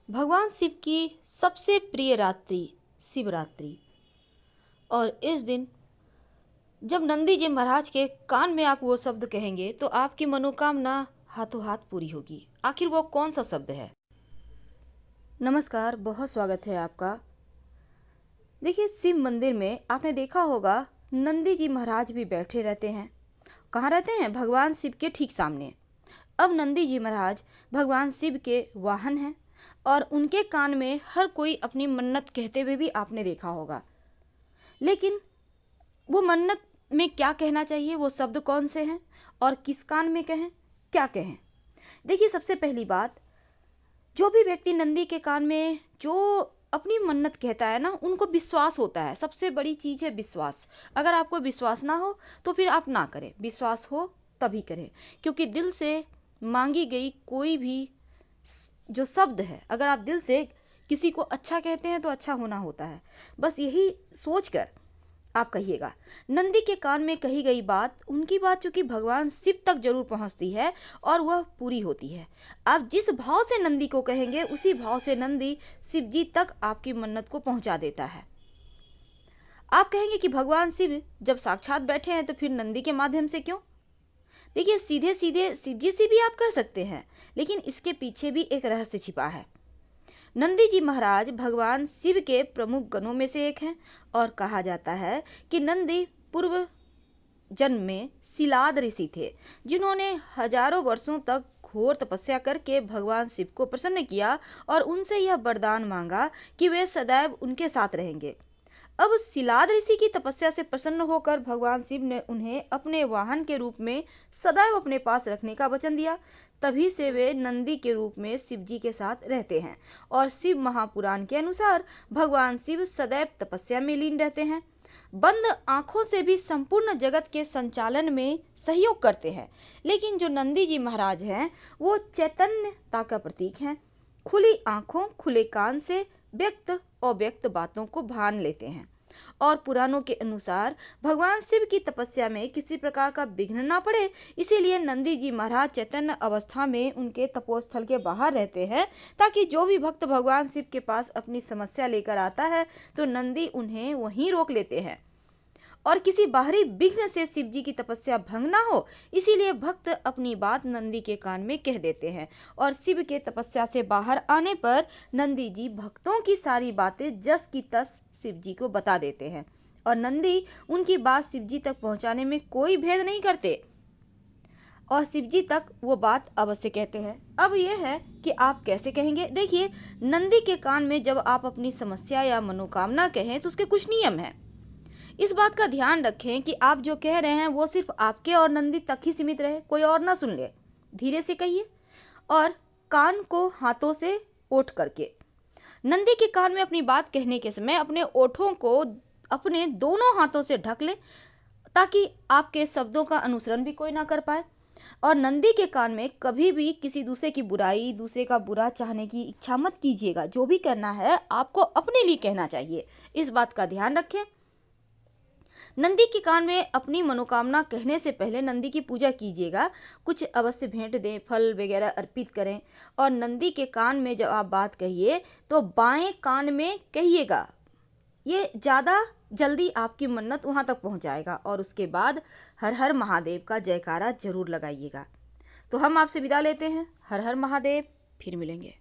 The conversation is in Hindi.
भगवान शिव की सबसे प्रिय रात्रि शिवरात्रि। और इस दिन जब नंदी जी महाराज के कान में आप वो शब्द कहेंगे तो आपकी मनोकामना हाथों हाथ पूरी होगी। आखिर वो कौन सा शब्द है? नमस्कार, बहुत स्वागत है आपका। देखिए, शिव मंदिर में आपने देखा होगा नंदी जी महाराज भी बैठे रहते हैं। कहाँ रहते हैं? भगवान शिव के ठीक सामने। अब नंदी जी महाराज भगवान शिव के वाहन हैं और उनके कान में हर कोई अपनी मन्नत कहते हुए भी आपने देखा होगा। लेकिन वो मन्नत में क्या कहना चाहिए, वो शब्द कौन से हैं और किस कान में कहें, क्या कहें? देखिए, सबसे पहली बात, जो भी व्यक्ति नंदी के कान में जो अपनी मन्नत कहता है ना, उनको विश्वास होता है। सबसे बड़ी चीज़ है विश्वास। अगर आपको विश्वास ना हो तो फिर आप ना करें, विश्वास हो तभी करें। क्योंकि दिल से मांगी गई कोई भी जो शब्द है, अगर आप दिल से किसी को अच्छा कहते हैं तो अच्छा होना होता है। बस यही सोचकर आप कहिएगा। नंदी के कान में कही गई बात, उनकी बात चूंकि भगवान शिव तक जरूर पहुंचती है और वह पूरी होती है। आप जिस भाव से नंदी को कहेंगे उसी भाव से नंदी शिव जी तक आपकी मन्नत को पहुंचा देता है। आप कहेंगे कि भगवान शिव जब साक्षात बैठे हैं तो फिर नंदी के माध्यम से क्यों? देखिए, सीधे सीधे शिव जी से भी आप कह सकते हैं, लेकिन इसके पीछे भी एक रहस्य छिपा है। नंदी जी महाराज भगवान शिव के प्रमुख गणों में से एक हैं और कहा जाता है कि नंदी पूर्व जन्म में शिलाद ऋषि थे, जिन्होंने हजारों वर्षों तक घोर तपस्या करके भगवान शिव को प्रसन्न किया और उनसे यह वरदान मांगा कि वे सदैव उनके साथ रहेंगे। अब शिलाद ऋषि की तपस्या से प्रसन्न होकर भगवान शिव ने उन्हें अपने वाहन के रूप में सदैव अपने पास रखने का वचन दिया। तभी से वे नंदी के रूप में शिव जी के साथ रहते हैं और शिव महापुराण के अनुसार भगवान शिव सदैव तपस्या में लीन रहते हैं। बंद आंखों से भी संपूर्ण जगत के संचालन में सहयोग करते हैं। लेकिन जो नंदी जी महाराज हैं वो चैतन्यता का प्रतीक हैं। खुली आंखों खुले कान से व्यक्त अव्यक्त बातों को भान लेते हैं और पुराणों के अनुसार भगवान शिव की तपस्या में किसी प्रकार का विघ्न ना पड़े, इसीलिए नंदी जी महाराज चैतन्य अवस्था में उनके तपोस्थल के बाहर रहते हैं, ताकि जो भी भक्त भगवान शिव के पास अपनी समस्या लेकर आता है तो नंदी उन्हें वहीं रोक लेते हैं और किसी बाहरी विघ्न से शिव जी की तपस्या भंग ना हो। इसीलिए भक्त अपनी बात नंदी के कान में कह देते हैं और शिव के तपस्या से बाहर आने पर नंदी जी भक्तों की सारी बातें जस की तस शिव जी को बता देते हैं और नंदी उनकी बात शिव जी तक पहुंचाने में कोई भेद नहीं करते और शिव जी तक वो बात अवश्य कहते हैं। अब यह है कि आप कैसे कहेंगे। देखिए, नंदी के कान में जब आप अपनी समस्या या मनोकामना कहें तो उसके कुछ नियम हैं। इस बात का ध्यान रखें कि आप जो कह रहे हैं वो सिर्फ आपके और नंदी तक ही सीमित रहे, कोई और ना सुन ले। धीरे से कहिए और कान को हाथों से ओट करके। नंदी के कान में अपनी बात कहने के समय अपने ओठों को अपने दोनों हाथों से ढक ले, ताकि आपके शब्दों का अनुसरण भी कोई ना कर पाए। और नंदी के कान में कभी भी किसी दूसरे की बुराई, दूसरे का बुरा चाहने की इच्छा मत कीजिएगा। जो भी करना है आपको अपने लिए कहना चाहिए, इस बात का ध्यान रखें। नंदी के कान में अपनी मनोकामना कहने से पहले नंदी की पूजा कीजिएगा। कुछ अवश्य भेंट दें, फल वगैरह अर्पित करें और नंदी के कान में जब आप बात कहिए तो बाएं कान में कहिएगा। ये ज़्यादा जल्दी आपकी मन्नत वहाँ तक पहुँचाएगा। और उसके बाद हर हर महादेव का जयकारा जरूर लगाइएगा। तो हम आपसे विदा लेते हैं। हर हर महादेव, फिर मिलेंगे।